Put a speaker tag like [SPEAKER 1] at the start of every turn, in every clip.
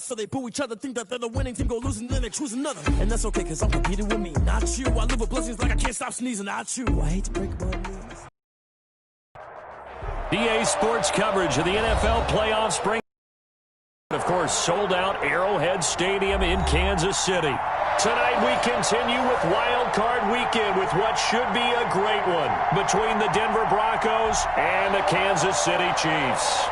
[SPEAKER 1] So they boo each other, think that they're the winning team, go losing, then they choose another. And that's okay, cause I'm competing with me, not you. I live with blessings like I can't stop sneezing, not you. I hate to break it, but
[SPEAKER 2] EA Sports coverage of the NFL playoffs bring, of course, sold out Arrowhead Stadium in Kansas City. Tonight we continue with Wild Card Weekend with what should be a great one between the Denver Broncos and the Kansas City Chiefs.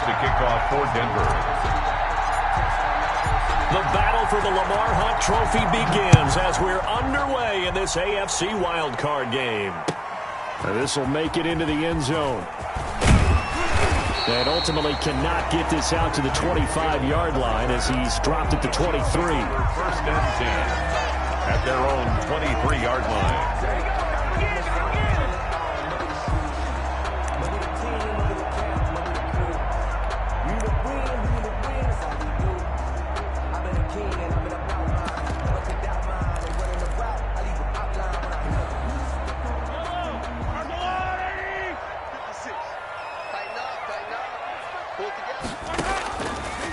[SPEAKER 3] To kick off for Denver.
[SPEAKER 2] The battle for the Lamar Hunt Trophy begins as we're underway in this AFC wildcard game. This will make it into the end zone. And ultimately cannot get this out to the 25-yard line as he's dropped at the 23.
[SPEAKER 3] First and 10 at their own 23-yard line.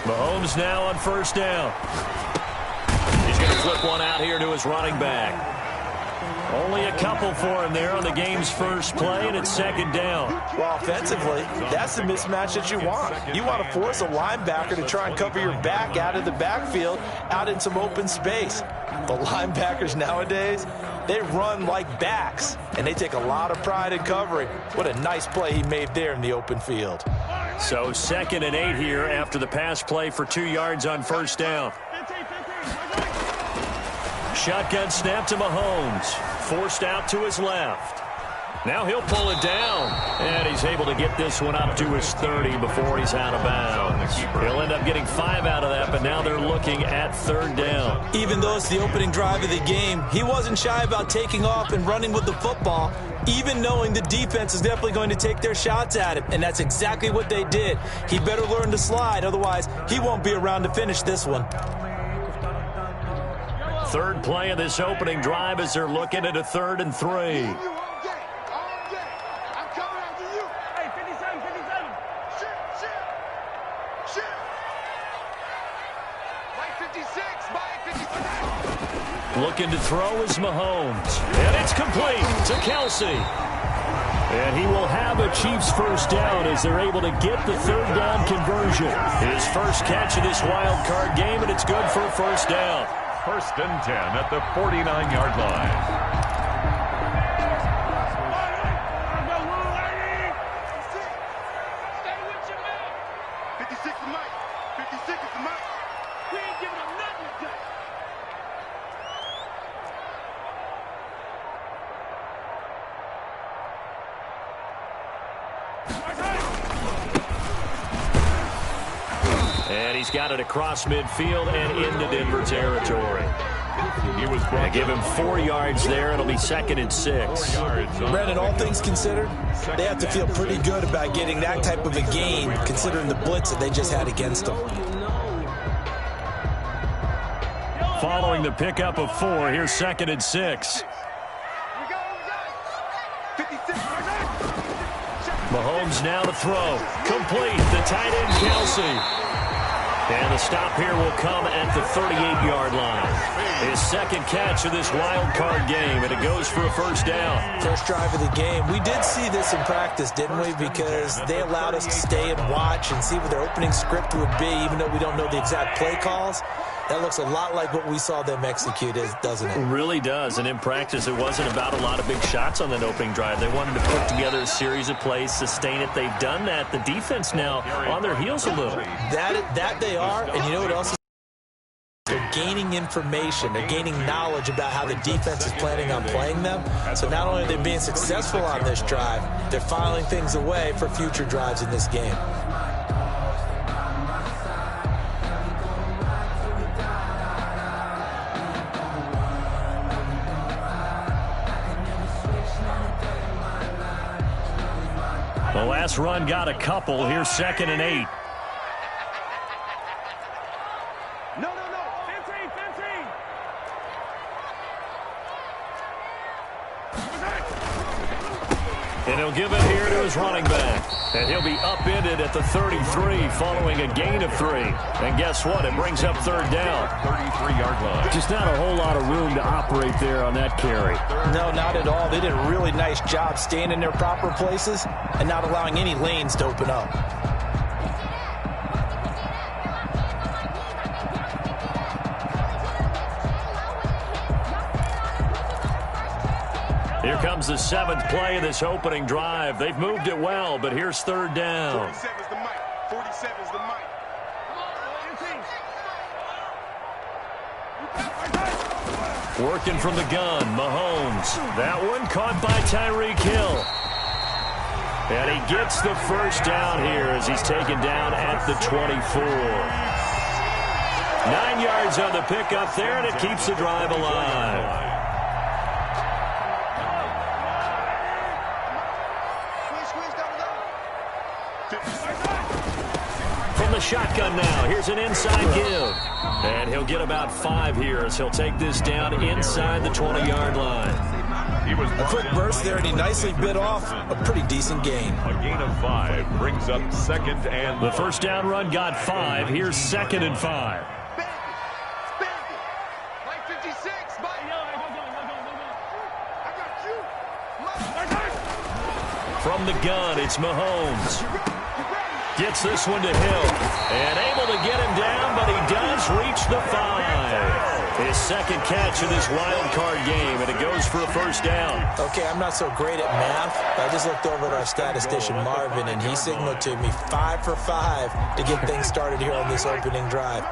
[SPEAKER 2] Mahomes now on first down. He's going to flip one out here to his running back. Only a couple for him there on the game's first play, and it's second down.
[SPEAKER 4] Well, offensively, that's the mismatch that you want. You want to force a linebacker to try and cover your back out of the backfield, out in some open space. The linebackers nowadays, they run like backs, and they take a lot of pride in covering. What a nice play he made there in the open field.
[SPEAKER 2] So 2nd and 8 here after the pass play for 2 yards on first down. Shotgun snap to Mahomes. Forced out to his left. Now he'll pull it down. And he's able to get this one up to his 30 before he's out of bounds. He'll end up getting 5 out of that, but now they're looking at 3rd down.
[SPEAKER 4] Even though it's the opening drive of the game, he wasn't shy about taking off and running with the football, even knowing the defense is definitely going to take their shots at him. And that's exactly what they did. He better learn to slide, otherwise he won't be around to finish this one.
[SPEAKER 2] 3rd play of this opening drive as they're looking at a 3rd and 3. Looking to throw is Mahomes. And it's complete to Kelsey. And he will have a Chiefs first down as they're able to get the 3rd down conversion. His first catch of this wild card game, and it's good for a first down.
[SPEAKER 3] 1st and 10 at the 49-yard line.
[SPEAKER 2] And he's got it across midfield and into Denver territory. They give him 4 yards there. It'll be 2nd and 6.
[SPEAKER 4] Brandon, all things considered, they have to feel pretty good about getting that type of a gain, considering the blitz that they just had against them.
[SPEAKER 2] Following the pickup of 4, here's 2nd and 6. Mahomes now to throw. Complete. The tight end, Kelsey. And the stop here will come at the 38-yard line. His 2nd catch of this wild card game, and it goes for a first down.
[SPEAKER 4] First drive of the game. We did see this in practice, didn't we? Because they allowed us to stay and watch and see what their opening script would be, even though we don't know the exact play calls. That looks a lot like what we saw them execute, doesn't it?
[SPEAKER 2] It really does. And in practice, it wasn't about a lot of big shots on that opening drive. They wanted to put together a series of plays, sustain it. They've done that. The defense now on their heels a little.
[SPEAKER 4] That they are. And you know what else? They're gaining information. They're gaining knowledge about how the defense is planning on playing them. So not only are they being successful on this drive, they're filing things away for future drives in this game.
[SPEAKER 2] The last run got a couple. Here's 2nd and 8.
[SPEAKER 5] No. 15.
[SPEAKER 2] And he'll give it here to his running back. And he'll be upended at the 33 following a gain of 3. And guess what? It brings up third down.
[SPEAKER 3] 33-yard line.
[SPEAKER 2] Just not a whole lot of room to operate there on that carry.
[SPEAKER 4] No, not at all. They did a really nice job staying in their proper places and not allowing any lanes to open up.
[SPEAKER 2] Here comes the 7th play of this opening drive. They've moved it well, but here's third down.
[SPEAKER 5] 47's the mic. 47's the mic.
[SPEAKER 2] Working from the gun, Mahomes. That one caught by Tyreek Hill. And he gets the first down here as he's taken down at the 24. 9 yards on the pickup there, and it keeps the drive alive. From the shotgun now, here's an inside give. And he'll get about 5 here as he'll take this down inside the 20-yard line.
[SPEAKER 4] A quick burst there, and he nicely bit off a pretty decent gain.
[SPEAKER 3] A gain of 5 brings up 2nd and...
[SPEAKER 2] The first down run got 5. Here's 2nd and 5. From the gun, it's Mahomes. Gets this one to Hill. And able to get him down, but he does reach the 5. His second catch of this wild card game, and it goes for a first down.
[SPEAKER 4] Okay, I'm not so great at math, but I just looked over at our statistician, Marvin, and he signaled to me 5 for 5 to get things started here on this opening drive.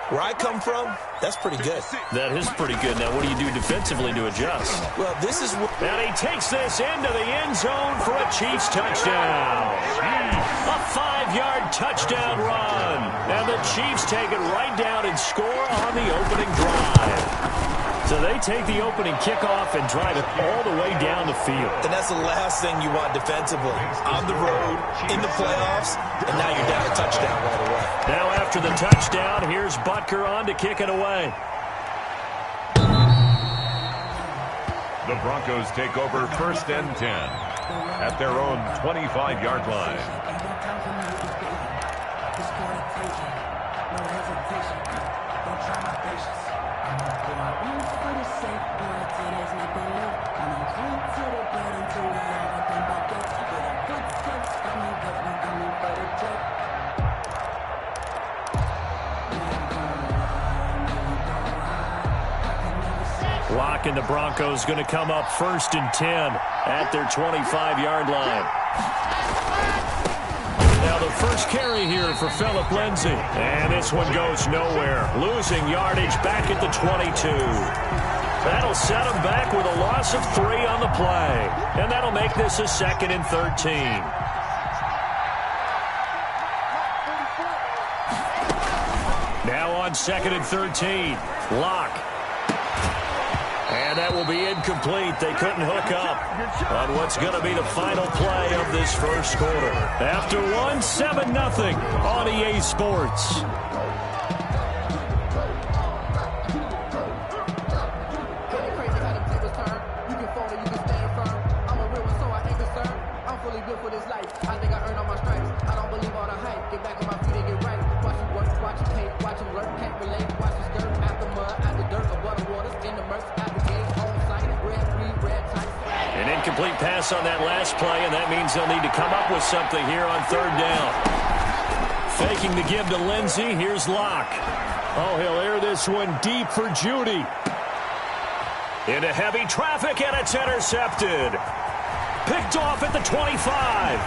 [SPEAKER 4] Where I come from, that's pretty good.
[SPEAKER 2] That is pretty good. Now, what do you do defensively to adjust?
[SPEAKER 4] Well, this is...
[SPEAKER 2] And he takes this into the end zone for a Chiefs touchdown. A 5-yard touchdown run. And the Chiefs take it right down and score on the opening drive. So they take the opening kickoff and drive it all the way down the field.
[SPEAKER 4] And that's the last thing you want defensively. On the road, in the playoffs, and now you're down a touchdown right away.
[SPEAKER 2] Now after the touchdown, here's Butker on to kick it away.
[SPEAKER 3] The Broncos take over 1st and 10 at their own 25-yard line.
[SPEAKER 2] Lock, and the Broncos going to come up 1st and 10 at their 25-yard line. Now the first carry here for Phillip Lindsay. And this one goes nowhere. Losing yardage back at the 22. That'll set him back with a loss of 3 on the play. And that'll make this a 2nd and 13. Now on 2nd and 13. Lock. And that will be incomplete. They couldn't hook up on what's going to be the final play of this first quarter. After one, 7-0 on EA Sports. Incomplete pass on that last play, and that means they'll need to come up with something here on 3rd down. Faking the give to Lindsay. Here's Locke. Oh, he'll air this one deep for Judy. Into heavy traffic, and it's intercepted. Picked off at the 25.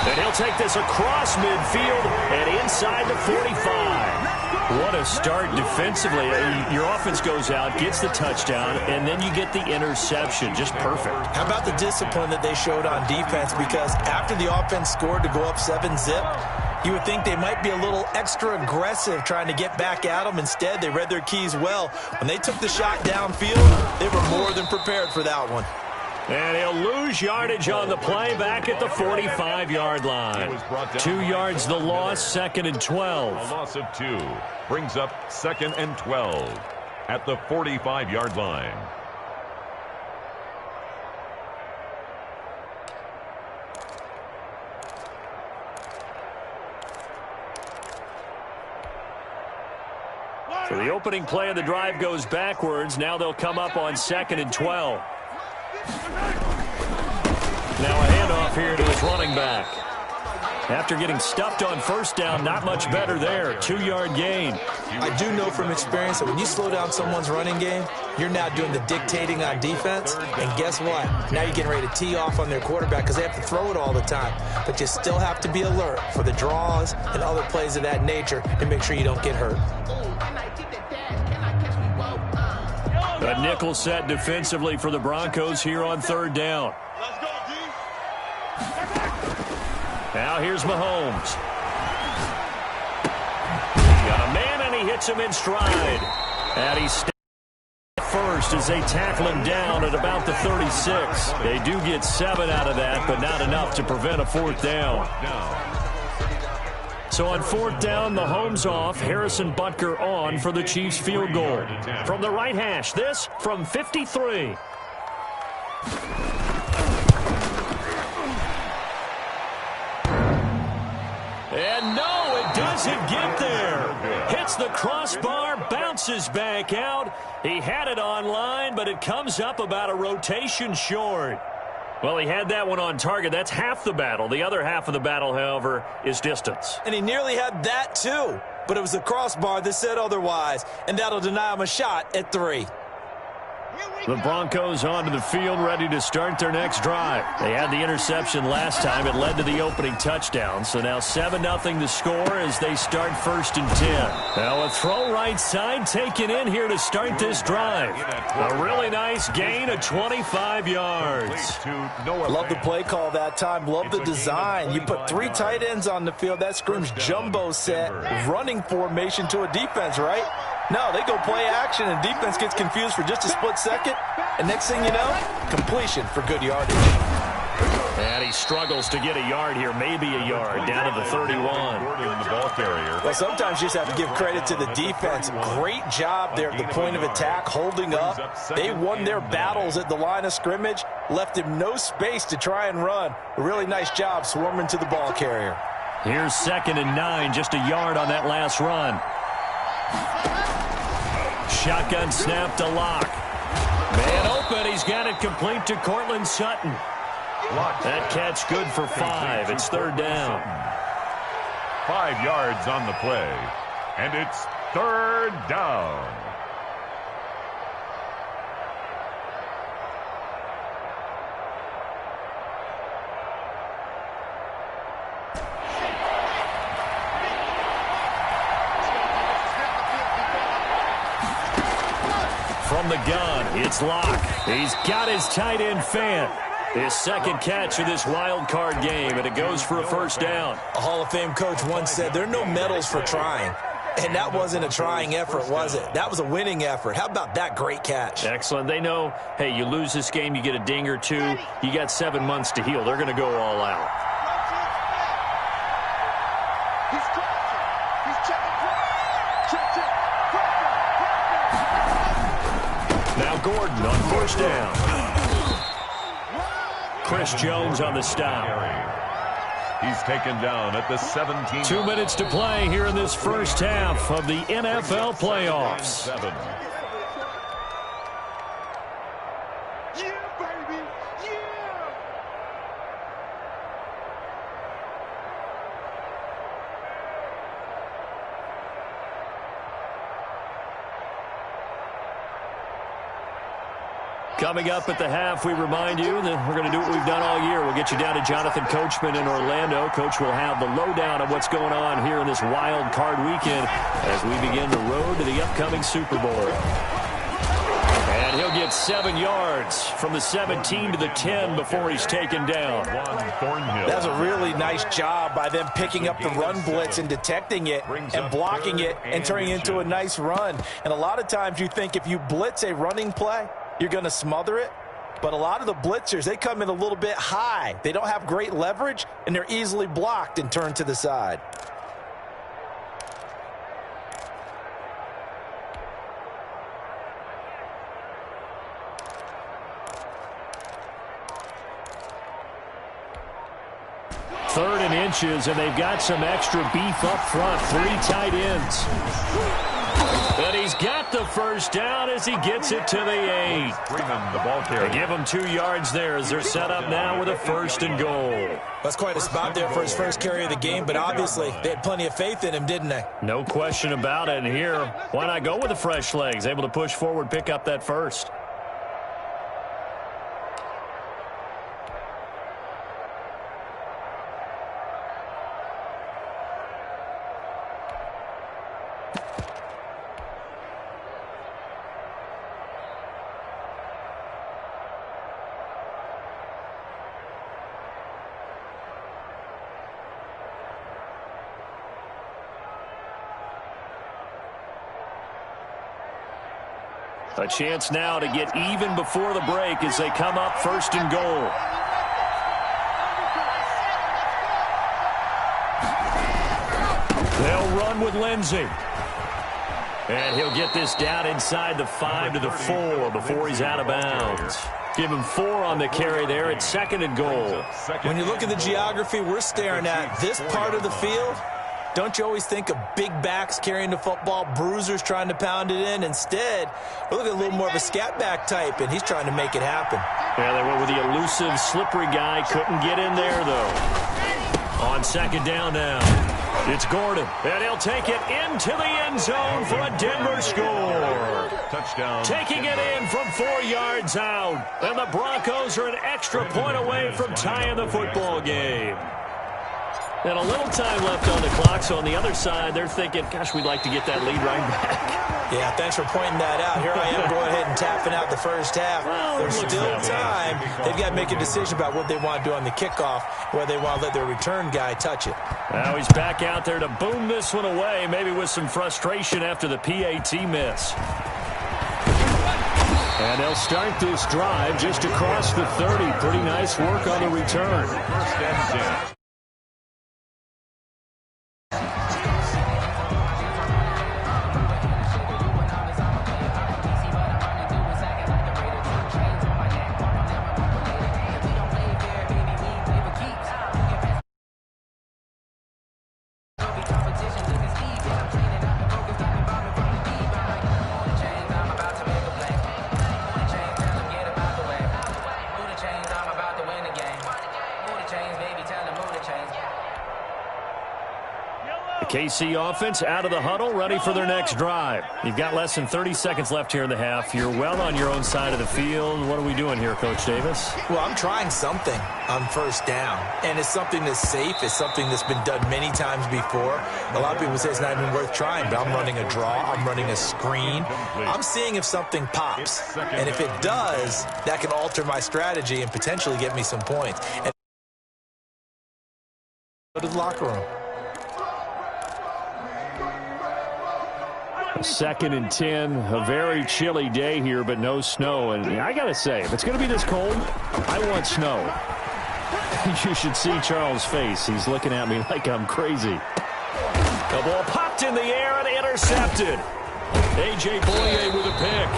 [SPEAKER 2] And he'll take this across midfield and inside the 45. What a start defensively. Your offense goes out, gets the touchdown, and then you get the interception. Just perfect.
[SPEAKER 4] How about the discipline that they showed on defense? Because after the offense scored to go up 7-zip, you would think they might be a little extra aggressive trying to get back at them. Instead, they read their keys well. When they took the shot downfield, they were more than prepared for that one.
[SPEAKER 2] And he'll lose yardage on the play back at the 45-yard line. 2 yards the loss, 2nd and 12.
[SPEAKER 3] A loss of 2 brings up 2nd and 12 at the 45-yard line.
[SPEAKER 2] So the opening play of the drive goes backwards. Now they'll come up on 2nd and 12. Now a handoff here to his running back. After getting stuffed on first down, not much better there. 2-yard gain.
[SPEAKER 4] I do know from experience that when you slow down someone's running game, you're now doing the dictating on defense. And guess what? Now you're getting ready to tee off on their quarterback because they have to throw it all the time. But you still have to be alert for the draws and other plays of that nature and make sure you don't get hurt.
[SPEAKER 2] A nickel set defensively for the Broncos here on 3rd down. Now here's Mahomes. Got a man, and he hits him in stride. And he stays first as they tackle him down at about the 36. They do get 7 out of that, but not enough to prevent a 4th down. So on 4th down, Mahomes off, Harrison Butker on for the Chiefs field goal. From the right hash, this from 53. And no, it doesn't get there. Hits the crossbar, bounces back out. He had it on line, but it comes up about a rotation short. Well, he had that one on target. That's half the battle. The other half of the battle, however, is distance.
[SPEAKER 4] And he nearly had that, too. But it was the crossbar that said otherwise, and that'll deny him a shot at 3.
[SPEAKER 2] The Broncos onto the field, ready to start their next drive. They had the interception last time. It led to the opening touchdown. So now 7-0 the score as they start 1st and 10. Now a throw right side taken in here to start this drive. A really nice gain of 25 yards.
[SPEAKER 4] Love the play call that time. Love the design. You put 3 tight ends on the field. That screams jumbo set, running formation to a defense, right? No, they go play action, and defense gets confused for just a split second. And next thing you know, completion for good yardage.
[SPEAKER 2] And he struggles to get a yard here, maybe a yard, down to the 31.
[SPEAKER 4] Well, sometimes you just have to give credit to the defense. Great job there at the point of attack, holding up. They won their battles at the line of scrimmage, left him no space to try and run. A really nice job swarming to the ball carrier.
[SPEAKER 2] Here's 2nd and 9, just a yard on that last run. Shotgun snap to Locke. Man open. He's got it complete to Cortland Sutton. That catch good for 5. It's 3rd down.
[SPEAKER 3] 5 yards on the play. And it's 3rd down.
[SPEAKER 2] From the gun, it's Locke. He's got his tight end Fant. His 2nd catch of this wild card game, and it goes for a 1st down.
[SPEAKER 4] A Hall of Fame coach once said, there are no medals for trying. And that wasn't a trying effort, was it? That was a winning effort. How about that great catch?
[SPEAKER 2] Excellent. They know, hey, you lose this game, you get a ding or 2. You got 7 months to heal. They're going to go all out. Now Gordon on 1st down. Chris Jones on the stop.
[SPEAKER 3] He's taken down at the 17.
[SPEAKER 2] 2 minutes to play here in this first half of the NFL playoffs.
[SPEAKER 5] Yeah, baby. Yeah.
[SPEAKER 2] Coming up at the half, we remind you that we're going to do what we've done all year. We'll get you down to Jonathan Coachman in Orlando. Coach will have the lowdown of what's going on here in this wild card weekend as we begin the road to the upcoming Super Bowl. And he'll get 7 yards from the 17 to the 10 before he's taken down.
[SPEAKER 4] That's a really nice job by them picking up the run blitz and detecting it and blocking it and turning it into a nice run. And a lot of times you think if you blitz a running play, you're going to smother it. But a lot of the blitzers, they come in a little bit high. They don't have great leverage, and they're easily blocked and turned to the side.
[SPEAKER 2] Third and inches, and they've got some extra beef up front. 3 tight ends. And he's got the first down as he gets it to the 8.
[SPEAKER 3] Freeman, the ball carrier.
[SPEAKER 2] They give him 2 yards there as they're set up now with a 1st and goal.
[SPEAKER 4] That's quite a spot there for his first carry of the game, but obviously they had plenty of faith in him, didn't they?
[SPEAKER 2] No question about it. And here, why not go with the fresh legs? Able to push forward, pick up that first. A chance now to get even before the break as they come up 1st and goal. They'll run with Lindsey. And he'll get this down inside the 5 to the 4 before he's out of bounds. Give him 4 on the carry there at 2nd and goal.
[SPEAKER 4] When you look at the geography we're staring at, this part of the field, don't you always think of big backs carrying the football, bruisers trying to pound it in? Instead, we're looking at a little more of a scat back type, and he's trying to make it happen.
[SPEAKER 2] Yeah, they went with the elusive, slippery guy. Couldn't get in there, though. On 2nd down now, it's Gordon, and he'll take it into the end zone for a Denver score.
[SPEAKER 3] Touchdown.
[SPEAKER 2] Taking it in from 4 yards out, and the Broncos are an extra point away from tying the football game. And a little time left on the clock, so on the other side, they're thinking, gosh, we'd like to get that lead right back.
[SPEAKER 4] Yeah, thanks for pointing that out. Here I am going ahead and tapping out the first half.
[SPEAKER 2] Well,
[SPEAKER 4] There's still time. They've got to make a decision about what they want to do on the kickoff, whether they want to let their return guy touch it.
[SPEAKER 2] Now he's back out there to boom this one away, maybe with some frustration after the PAT miss. And they'll start this drive just across the 30. Pretty nice work on the return.
[SPEAKER 3] 1st and 10.
[SPEAKER 2] KC offense out of the huddle, ready for their next drive. You've got less than 30 seconds left here in the half. You're well on your own side of the field. What are we doing here, Coach Davis?
[SPEAKER 4] Well, I'm trying something on 1st down, and it's something that's safe. It's something that's been done many times before. A lot of people say it's not even worth trying, but I'm running a draw. I'm running a screen. I'm seeing if something pops, and if it does, that can alter my strategy and potentially get me some points. And go to the locker room.
[SPEAKER 2] 2nd and 10, a very chilly day here, but no snow. And I got to say, if it's going to be this cold, I want snow. You should see Charles' face. He's looking at me like I'm crazy. The ball popped in the air and intercepted. A.J. Boye with a pick.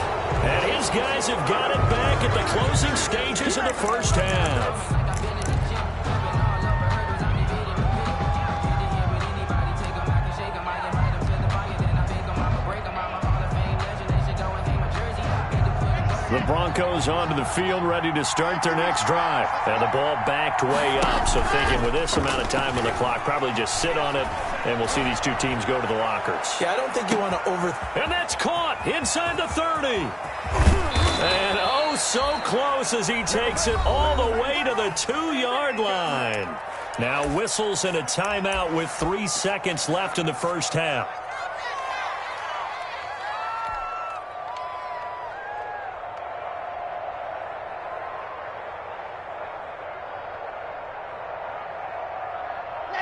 [SPEAKER 2] And his guys have got it back at the closing stages of the first half. The Broncos onto the field, ready to start their next drive. And the ball backed way up, so thinking with this amount of time on the clock, probably just sit on it, and we'll see these two teams go to the lockers.
[SPEAKER 4] Yeah, I don't think you want to
[SPEAKER 2] And that's caught inside the 30. And oh, so close as he takes it all the way to the 2-yard line. Now whistles and a timeout with 3 seconds left in the first half.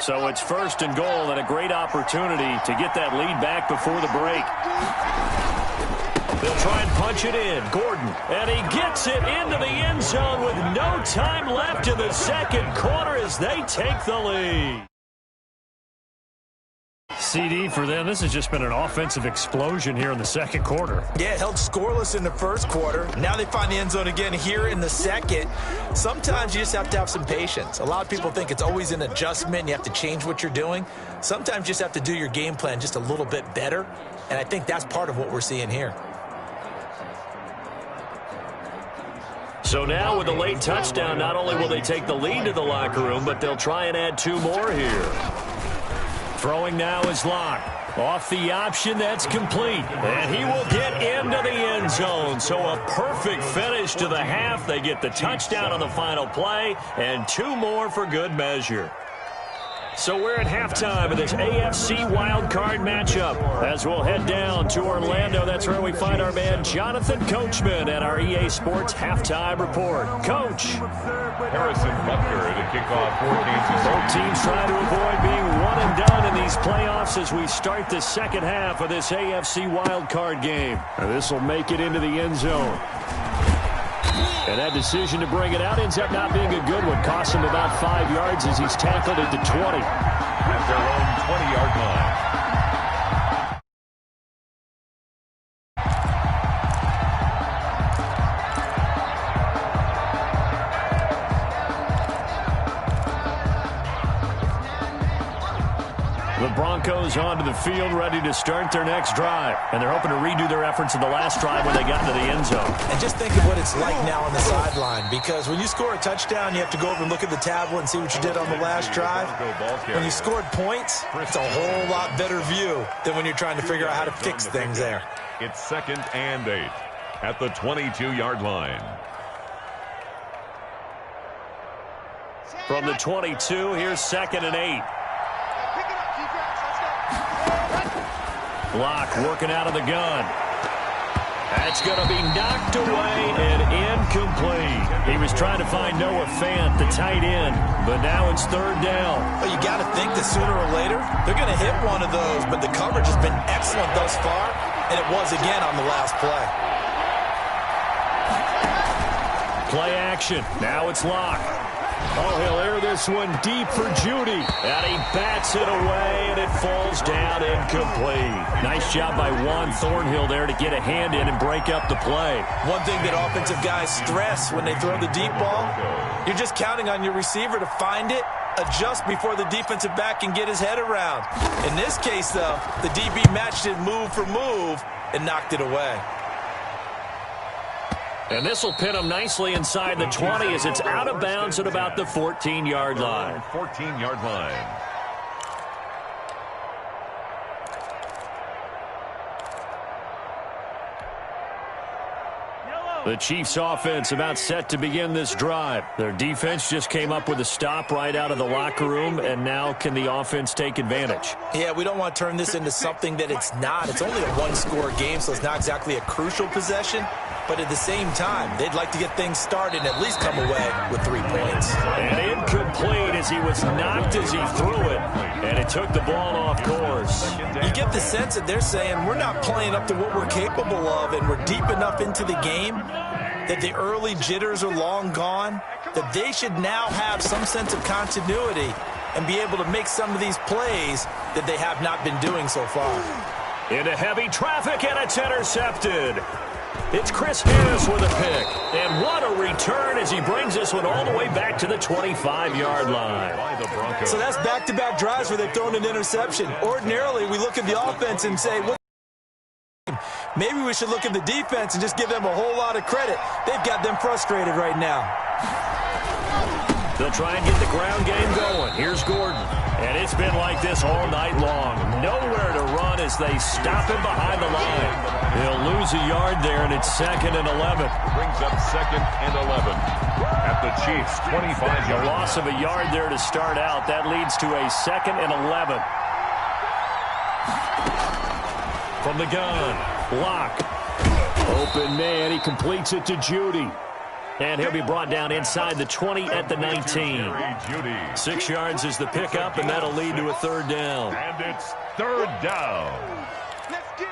[SPEAKER 2] So it's 1st and goal and a great opportunity to get that lead back before the break. They'll try and punch it in. Gordon, and he gets it into the end zone with no time left in the second quarter as they take the lead. CD for them. This has just been an offensive explosion here in the second quarter.
[SPEAKER 4] Yeah, held scoreless in the first quarter. Now they find the end zone again here in the second. Sometimes you just have to have some patience. A lot of people think it's always an adjustment. You have to change what you're doing. Sometimes you just have to do your game plan just a little bit better. And I think that's part of what we're seeing here.
[SPEAKER 2] So now with a late touchdown, not only will they take the lead to the locker room, but they'll try and add 2 more here. Throwing now is Locke. Off the option, that's complete. And he will get into the end zone. So a perfect finish to the half. They get the touchdown on the final play, and 2 more for good measure. So we're at halftime of this AFC wildcard matchup. As we'll head down to Orlando, that's where we find our man Jonathan Coachman at our EA Sports Halftime Report. Coach.
[SPEAKER 3] Harrison Butker to kick off for Kansas City.
[SPEAKER 2] Both teams trying to avoid being one and done in these playoffs as we start the second half of this AFC wildcard game. This will make it into the end zone. And that decision to bring it out ends up not being a good one. Costs him about 5 yards as he's tackled at the 20.
[SPEAKER 3] At their own 20-yard line.
[SPEAKER 2] The Broncos onto the field, ready to start their next drive. And they're hoping to redo their efforts in the last drive when they got into the end zone.
[SPEAKER 4] And just think of what it's like now on the sideline, because when you score a touchdown, you have to go over and look at the tablet and see what you did on the last drive. When you scored points, it's a whole lot better view than when you're trying to figure out how to fix things there.
[SPEAKER 3] It's 2nd and 8 at the 22-yard line.
[SPEAKER 2] From the 22, here's 2nd and 8. Locke working out of the gun. That's going to be knocked away and incomplete. He was trying to find Noah Fant, the tight end, but now it's 3rd down.
[SPEAKER 4] Well, you got to think that sooner or later, they're going to hit one of those, but the coverage has been excellent thus far, and it was again on the last play.
[SPEAKER 2] Play action. Now it's Locke. Oh, he'll air this one deep for Judy. And he bats it away, and it falls down incomplete. Nice job by Juan Thornhill there to get a hand in and break up the play.
[SPEAKER 4] One thing that offensive guys stress when they throw the deep ball, you're just counting on your receiver to find it, adjust before the defensive back can get his head around. In this case, though, the DB matched it move for move and knocked it away.
[SPEAKER 2] And this will pin him nicely inside the 20 as it's out of bounds at about the 14-yard line.
[SPEAKER 3] 14-yard line.
[SPEAKER 2] The Chiefs' offense about set to begin this drive. Their defense just came up with a stop right out of the locker room, and now can the offense take advantage?
[SPEAKER 4] Yeah, we don't want to turn this into something that it's not. It's only a one-score game, so it's not exactly a crucial possession. But at the same time, they'd like to get things started and at least come away with 3 points.
[SPEAKER 2] And incomplete as he was knocked as he threw it, and it took the ball off course.
[SPEAKER 4] You get the sense that they're saying we're not playing up to what we're capable of, and we're deep enough into the game that the early jitters are long gone, that they should now have some sense of continuity and be able to make some of these plays that they have not been doing so far.
[SPEAKER 2] Into heavy traffic, and it's intercepted. It's Chris Harris with a pick. And what a return as he brings this one all the way back to the 25-yard line.
[SPEAKER 4] So that's back-to-back drives where they've thrown an interception. Ordinarily, we look at the offense and say, well, maybe we should look at the defense and just give them a whole lot of credit. They've got them frustrated right now.
[SPEAKER 2] They'll try and get the ground game going. Here's Gordon. And it's been like this all night long. Nowhere to run as they stop him behind the line. He'll lose a yard there, and it's 2nd and 11.
[SPEAKER 3] Brings up 2nd and 11 at the Chiefs' 25-yard
[SPEAKER 2] line. Loss of a yard there to start out. That leads to a 2nd and 11. From the gun, Locke. Open man. He completes it to Judy. And he'll be brought down inside the 20 at the 19. 6 yards is the pickup, and that'll lead to a 3rd down.
[SPEAKER 3] And it's 3rd down.
[SPEAKER 5] Let's get it.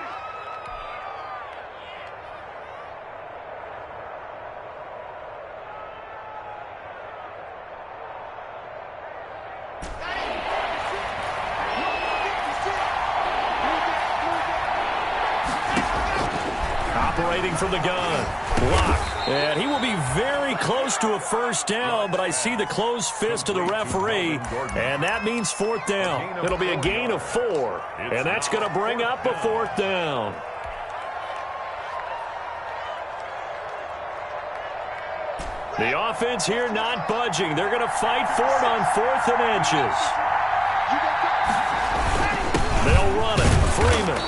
[SPEAKER 2] Operating from the gun. Block. And he will be very close to a first down, but I see the closed fist of the referee, and that means fourth down. It'll be a gain of 4, and that's going to bring up a fourth down. The offense here not budging. They're going to fight for it on 4th and inches. They'll run it. Freeman.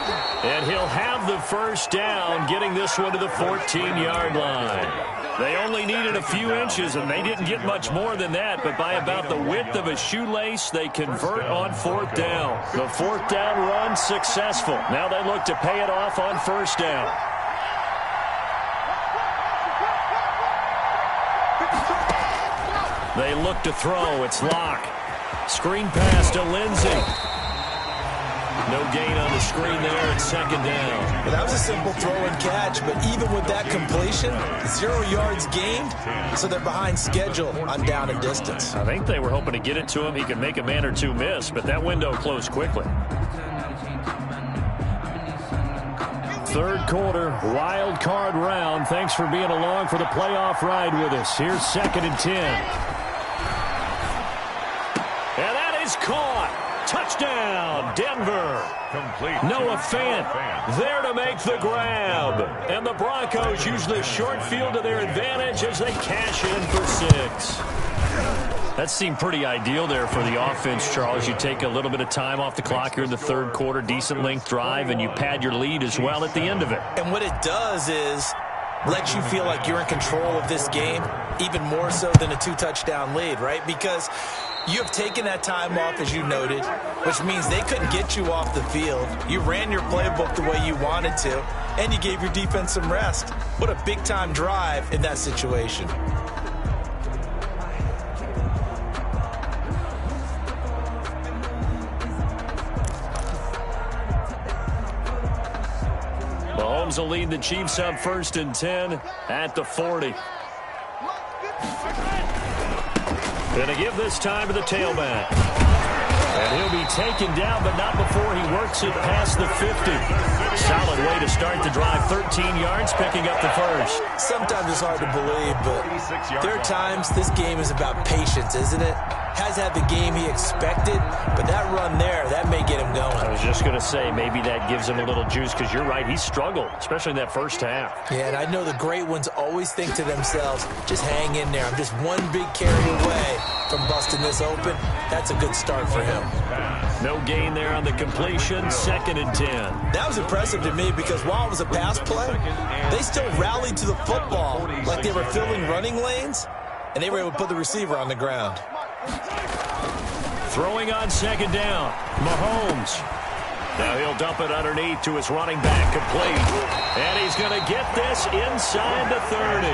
[SPEAKER 2] And he'll have the first down, getting this one to the 14-yard line. They only needed a few inches, and they didn't get much more than that, but by about the width of a shoelace, they convert on 4th down. The 4th down run successful. Now they look to pay it off on first down. They look to throw. It's Locke. Screen pass to Lindsey. No gain on the screen there. It's 2nd down.
[SPEAKER 4] Well, that was a simple throw and catch, but even with that completion, 0 yards gained, so they're behind schedule on down and distance.
[SPEAKER 2] I think they were hoping to get it to him. He could make a man or two miss, but that window closed quickly. 3rd quarter, wild card round. Thanks for being along for the playoff ride with us. Here's 2nd and 10. And that is caught. Touchdown, Denver.
[SPEAKER 3] Complete.
[SPEAKER 2] Noah Fant there to make the grab. And the Broncos use the short field to their advantage as they cash in for 6. That seemed pretty ideal there for the offense, Charles. You take a little bit of time off the clock here in the 3rd quarter, decent length drive, and you pad your lead as well at the end of it.
[SPEAKER 4] And what it does is let you feel like you're in control of this game, even more so than a 2-touchdown lead, right? Because you have taken that time off, as you noted, which means they couldn't get you off the field. You ran your playbook the way you wanted to, and you gave your defense some rest. What a big-time drive in that situation.
[SPEAKER 2] Mahomes will lead the Chiefs up 1st and 10 at the 40. Going to give this time to the tailback. And he'll be taken down, but not before he works it past the 50. Solid way to start the drive. 13 yards, picking up the first.
[SPEAKER 4] Sometimes it's hard to believe, but there are times this game is about patience, isn't it? Has had the game he expected, but that run there, that may get him going.
[SPEAKER 2] I was just going to say, maybe that gives him a little juice, because you're right, he struggled, especially in that first half.
[SPEAKER 4] Yeah, and I know the great ones always think to themselves, just hang in there. I'm just one big carry away from busting this open. That's a good start for him.
[SPEAKER 2] No gain there on the completion, 2nd and 10.
[SPEAKER 4] That was impressive to me because while it was a pass play, they still rallied to the football like they were filling running lanes, and they were able to put the receiver on the ground.
[SPEAKER 2] Throwing on 2nd down, Mahomes. Now he'll dump it underneath to his running back, complete. And he's going to get this inside the 30.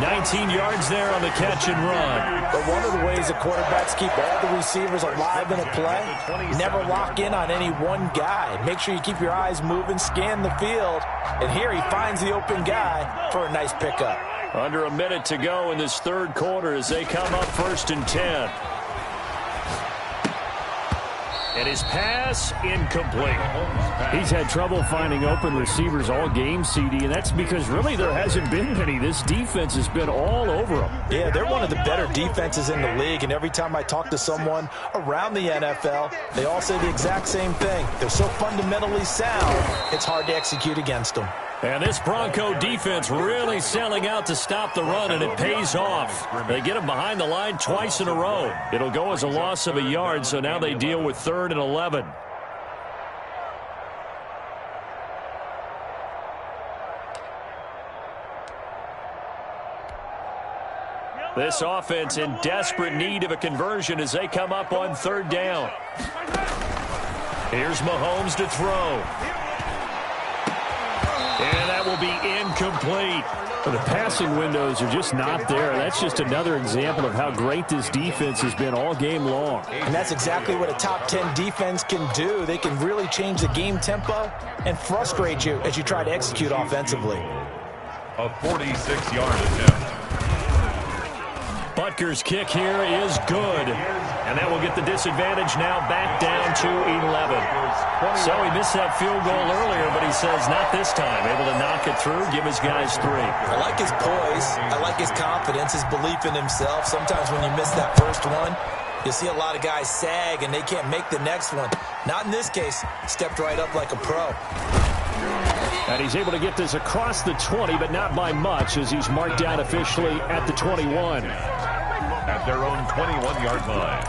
[SPEAKER 2] 19 yards there on the catch and run.
[SPEAKER 4] But one of the ways the quarterbacks keep all the receivers alive in a play, never lock in on any one guy. Make sure you keep your eyes moving, scan the field. And here he finds the open guy for a nice pickup.
[SPEAKER 2] Under a minute to go in this 3rd quarter as they come up 1st and 10. And his pass incomplete.
[SPEAKER 6] He's had trouble finding open receivers all game, CD, and that's because really there hasn't been any. This defense has been all over them.
[SPEAKER 4] Yeah, they're one of the better defenses in the league, and every time I talk to someone around the NFL, they all say the exact same thing. They're so fundamentally sound, it's hard to execute against them.
[SPEAKER 2] And this Bronco defense really selling out to stop the run, and it pays off. They get him behind the line twice in a row. It'll go as a loss of a yard, so now they deal with 3rd and 11. This offense in desperate need of a conversion as they come up on 3rd down. Here's Mahomes to throw. And that will be incomplete.
[SPEAKER 6] Well, the passing windows are just not there. That's just another example of how great this defense has been all game long.
[SPEAKER 4] And that's exactly what a top 10 defense can do. They can really change the game tempo and frustrate you as you try to execute offensively.
[SPEAKER 3] A 46-yard attempt.
[SPEAKER 2] Butker's kick here is good. And that will get the disadvantage now back down to 11. So he missed that field goal earlier, but he says not this time. Able to knock it through, give his guys 3.
[SPEAKER 4] I like his poise. I like his confidence, his belief in himself. Sometimes when you miss that first one, you see a lot of guys sag and they can't make the next one. Not in this case. Stepped right up like a pro.
[SPEAKER 6] And he's able to get this across the 20, but not by much, as he's marked down officially at the 21.
[SPEAKER 3] At their own 21-yard line.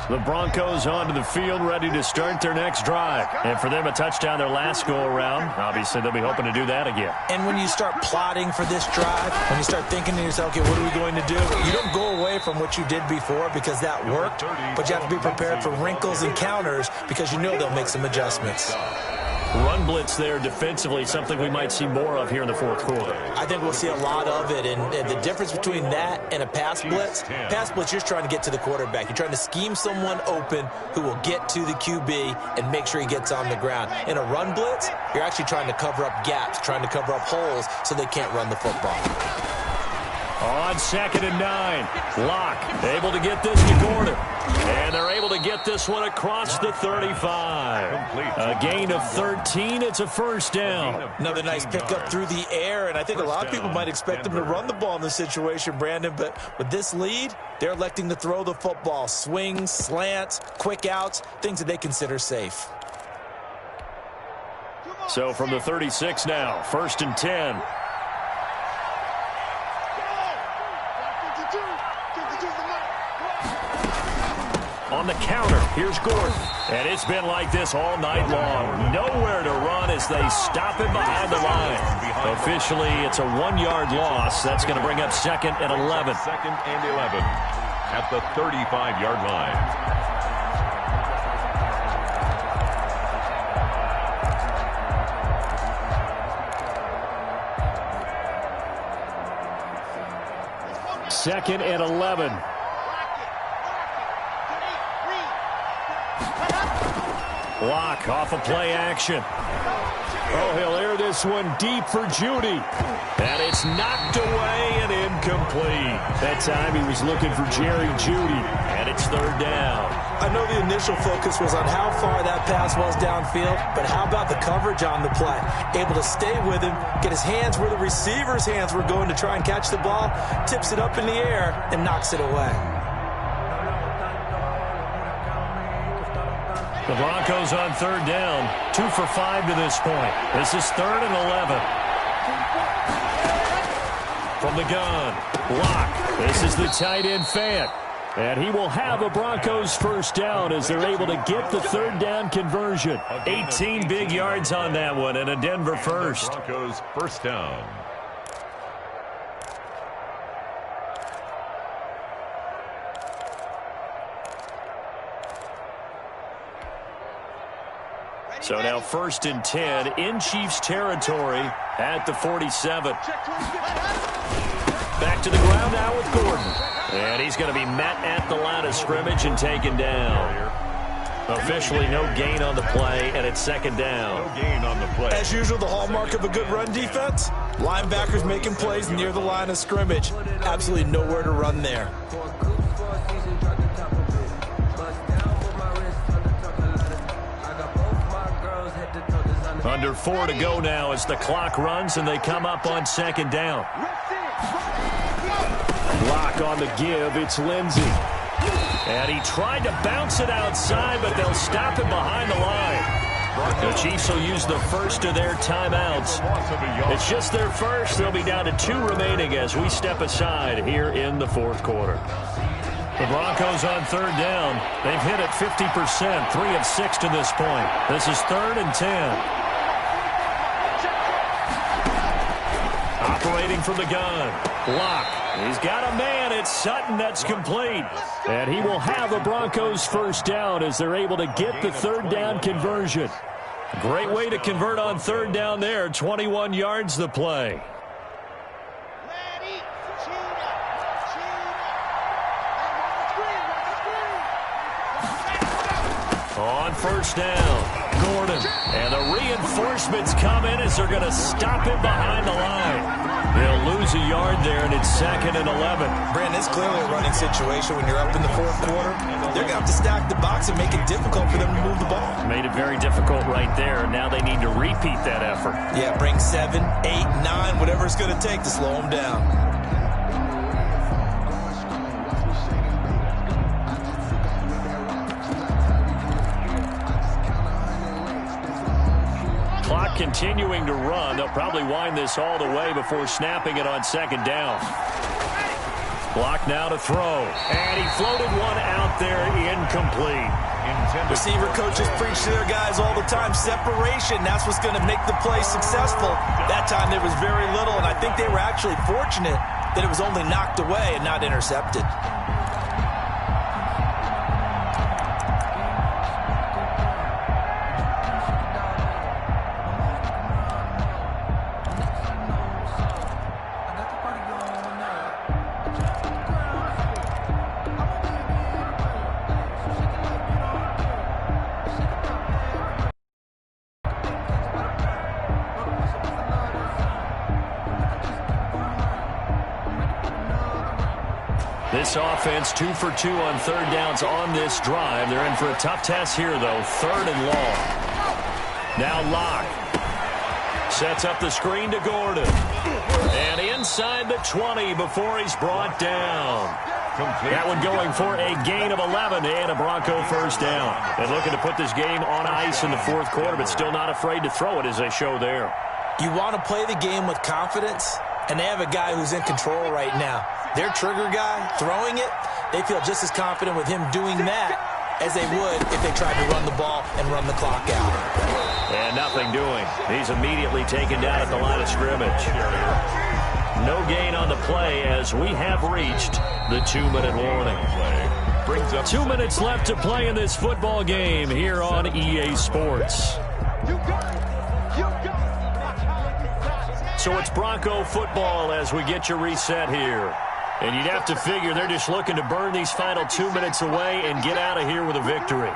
[SPEAKER 2] The Broncos onto the field, ready to start their next drive. And for them, a touchdown their last go-around. Obviously, they'll be hoping to do that again.
[SPEAKER 4] And when you start plotting for this drive, when you start thinking to yourself, okay, what are we going to do? You don't go away from what you did before because that worked, but you have to be prepared for wrinkles and counters because you know they'll make some adjustments.
[SPEAKER 2] Run blitz there defensively, something we might see more of here in the fourth quarter.
[SPEAKER 4] I think we'll see a lot of it, and the difference between that and a pass blitz, you're trying to get to the quarterback. You're trying to scheme someone open who will get to the QB and make sure he gets on the ground. In a run blitz, you're actually trying to cover up gaps, trying to cover up holes so they can't run the football.
[SPEAKER 2] On 2nd and 9, Locke able to get this to Gordon. And they're able to get this one across the 35. A gain of 13. It's a first down.
[SPEAKER 4] Another nice pickup through the air, and I think a lot of people might expect them to run the ball in this situation, Brandon, but with this lead, they're electing to throw the football. Swings, slants, quick outs, things that they consider safe.
[SPEAKER 2] So from the 36 now, 1st and 10. On the counter, here's Gordon. And it's been like this all night long. Nowhere to run as they stop him behind the line. Officially, it's a 1-yard loss. That's going to bring up 2nd and 11.
[SPEAKER 3] 2nd and 11 at the 35-yard line.
[SPEAKER 6] Second and 11.
[SPEAKER 2] Block off of play action. Oh, he'll air this one deep for Judy. And it's knocked away and incomplete.
[SPEAKER 6] That time he was looking for Jerry Judy.
[SPEAKER 2] And it's 3rd down.
[SPEAKER 4] I know the initial focus was on how far that pass was downfield, but how about the coverage on the play? Able to stay with him, get his hands where the receiver's hands were going to try and catch the ball, tips it up in the air, and knocks it away.
[SPEAKER 2] The Broncos on 3rd down, 2 for 5 to this point. This is 3rd and 11. From the gun, Locke. This is the tight end Fant. And he will have a Broncos first down as they're able to get the 3rd down conversion. 18 big yards on that one and a Denver first.
[SPEAKER 3] Broncos first down.
[SPEAKER 2] So now 1st and 10 in Chiefs territory at the 47. Back to the ground now with Gordon. And he's going to be met at the line of scrimmage and taken down. Officially no gain on the play, and it's 2nd down.
[SPEAKER 3] No gain on the play.
[SPEAKER 4] As usual, the hallmark of a good run defense, linebackers making plays near the line of scrimmage. Absolutely nowhere to run there.
[SPEAKER 2] Under 4 to go now as the clock runs and they come up on 2nd down.
[SPEAKER 6] Lock on the give. It's Lindsey.
[SPEAKER 2] And he tried to bounce it outside, but they'll stop him behind the line. The Chiefs will use the first of their timeouts. It's just their first. They'll be down to 2 remaining as we step aside here in the 4th quarter. The Broncos on 3rd down. They've hit it 50%, 3 of 6 to this point. This is 3rd and 10. Operating from the gun. Locke. He's got a man. It's Sutton. That's complete.
[SPEAKER 6] And he will have a Broncos first down as they're able to get the 3rd down conversion.
[SPEAKER 2] Great way to convert on third down there. 21 yards the play. On first down, Gordon. And the reinforcements come in as they're going to stop him behind the line. They'll lose a yard there, and it's 2nd and 11.
[SPEAKER 4] Brandon, it's clearly a running situation when you're up in the fourth quarter. They're going to have to stack the box and make it difficult for them to move the ball.
[SPEAKER 2] Made it very difficult right there. Now they need to repeat that effort.
[SPEAKER 4] Yeah, bring 7, 8, 9, whatever it's going to take to slow them down.
[SPEAKER 2] Clock continuing to run. They'll probably wind this all the way before snapping it on 2nd down. Block now to throw. And he floated one out there, incomplete.
[SPEAKER 4] Receiver coaches preach to their guys all the time. Separation, that's what's going to make the play successful. That time there was very little, and I think they were actually fortunate that it was only knocked away and not intercepted.
[SPEAKER 2] This offense 2 for 2 on third downs on this drive. They're in for a tough test here, though. 3rd and long. Now Locke sets up the screen to Gordon. And inside the 20 before he's brought down. That one going for a gain of 11 and a Bronco first down. And looking to put this game on ice in the fourth quarter, but still not afraid to throw it as they show there.
[SPEAKER 4] You want to play the game with confidence, and they have a guy who's in control right now. Their trigger guy, throwing it, they feel just as confident with him doing that as they would if they tried to run the ball and run the clock out.
[SPEAKER 2] And nothing doing. He's immediately taken down at the line of scrimmage. No gain on the play as we have reached the 2-minute warning. 2 minutes left to play in this football game here on EA Sports. So it's Bronco football as we get you reset here. And you'd have to figure they're just looking to burn these final 2 minutes away and get out of here with a victory.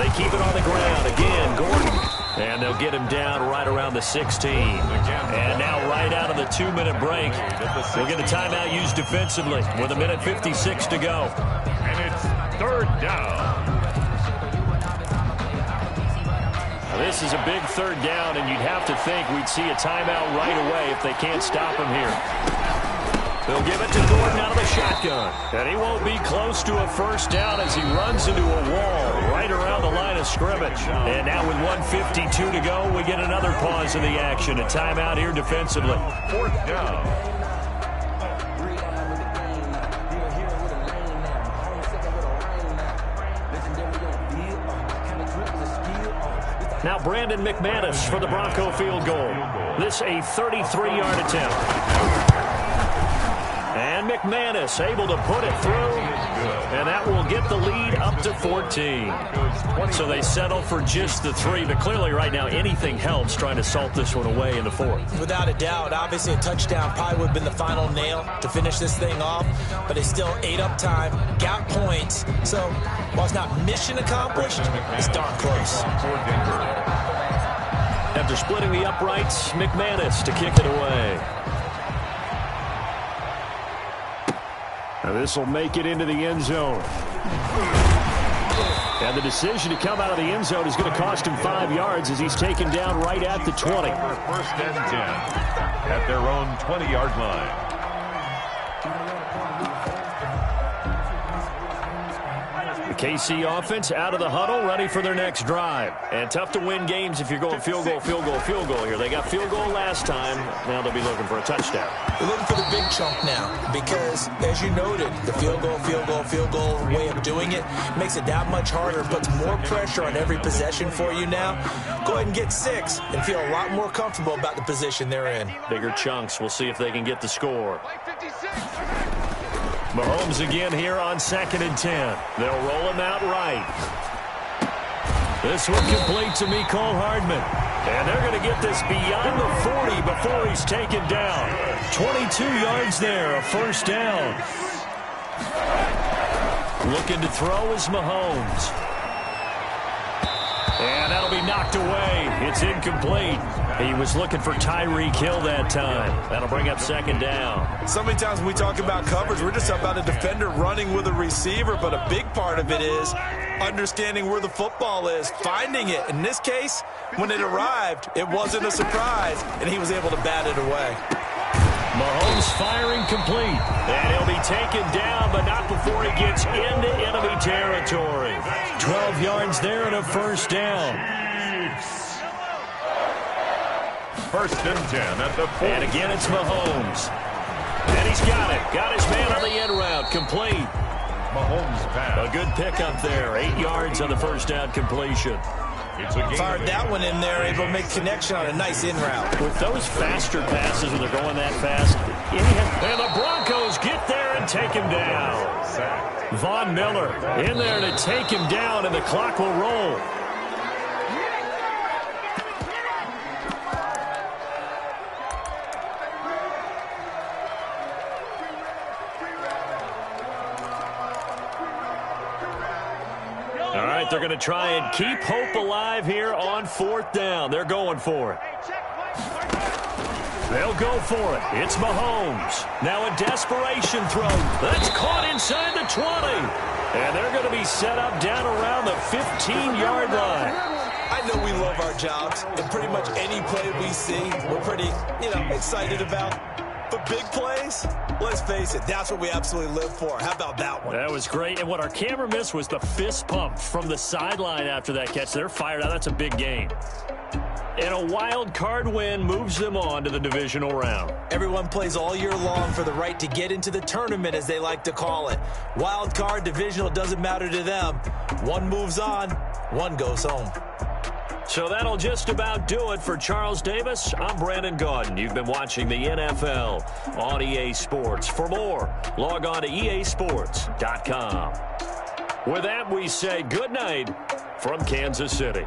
[SPEAKER 2] They keep it on the ground. Again, Gordon. And they'll get him down right around the 16. And now right out of the 2-minute break, we'll get a timeout used defensively with 1:56 to go.
[SPEAKER 3] And it's 3rd down.
[SPEAKER 2] Now this is a big 3rd down, and you'd have to think we'd see a timeout right away if they can't stop him here. They'll give it to Gordon out of the shotgun. And he won't be close to a first down as he runs into a wall right around the line of scrimmage. And now with 1:52 to go, we get another pause in the action. A timeout here defensively.
[SPEAKER 3] 4th down.
[SPEAKER 2] Now Brandon McManus for the Bronco field goal. This a 33-yard attempt. And McManus able to put it through, and that will get the lead up to 14. So they settle for just the 3, but clearly right now anything helps trying to salt this one away in the 4th.
[SPEAKER 4] Without a doubt, obviously a touchdown probably would have been the final nail to finish this thing off, but they still ate up time, got points. So while it's not mission accomplished, it's darn close.
[SPEAKER 2] After splitting the uprights, McManus to kick it away.
[SPEAKER 6] Now this will make it into the end zone. And the decision to come out of the end zone is going to cost him 5 yards as he's taken down right at the 20.
[SPEAKER 3] 1st and 10 at their own 20-yard line.
[SPEAKER 2] The KC offense out of the huddle, ready for their next drive. And tough to win games if you're going field goal, field goal, field goal here. They got field goal last time. Now they'll be looking for a touchdown.
[SPEAKER 4] They're looking for the big chunk now because, as you noted, the field goal, field goal, field goal way of doing it makes it that much harder, puts more pressure on every possession for you now. Go ahead and get 6 and feel a lot more comfortable about the position they're in.
[SPEAKER 2] Bigger chunks. We'll see if they can get the score. Mahomes again here on 2nd and 10. They'll roll him out right. This one complete to Mecole Hardman. And they're going to get this beyond the 40 before he's taken down. 22 yards there, a first down. Looking to throw is Mahomes. And that'll be knocked away. It's incomplete. He was looking for Tyreek Hill that time. That'll bring up second down.
[SPEAKER 4] So many times when we talk about coverage, we're just talking about a defender running with a receiver, but a big part of it is understanding where the football is, finding it. In this case, when it arrived, it wasn't a surprise, and he was able to bat it away.
[SPEAKER 2] Mahomes firing complete. And he'll be taken down, but not before he gets into enemy territory. 12 yards there and a first down.
[SPEAKER 3] First and 10 at the 40.
[SPEAKER 2] And again, it's Mahomes. And he's got it. Got his man on the end route. Complete.
[SPEAKER 3] Mahomes pass.
[SPEAKER 2] A good pickup there. 8 yards on the first down completion.
[SPEAKER 4] Fired that one in there, able to make connection on a nice in route.
[SPEAKER 2] With those faster passes when they're going that fast, and the Broncos get there and take him down. Von Miller in there to take him down, and the clock will roll. All right, they're going to try and keep hope alive here on fourth down. They're going for it. They'll go for it. It's Mahomes. Now a desperation throw. That's caught inside the 20. And they're going to be set up down around the 15-yard line.
[SPEAKER 4] I know we love our jobs, and pretty much any play we see, we're pretty, excited about. But big plays, let's face it, that's what we absolutely live for. How about that one?
[SPEAKER 2] That was great. And what our camera missed was the fist pump from the sideline after that catch. They're fired out. That's a big game. And a wild card win moves them on to the divisional round.
[SPEAKER 4] Everyone plays all year long for the right to get into the tournament, as they like to call it. Wild card, divisional, doesn't matter to them. One moves on, one goes home.
[SPEAKER 2] So that'll just about do it for Charles Davis. I'm Brandon Gaudin. You've been watching the NFL on EA Sports. For more, log on to easports.com. With that, we say good night from Kansas City.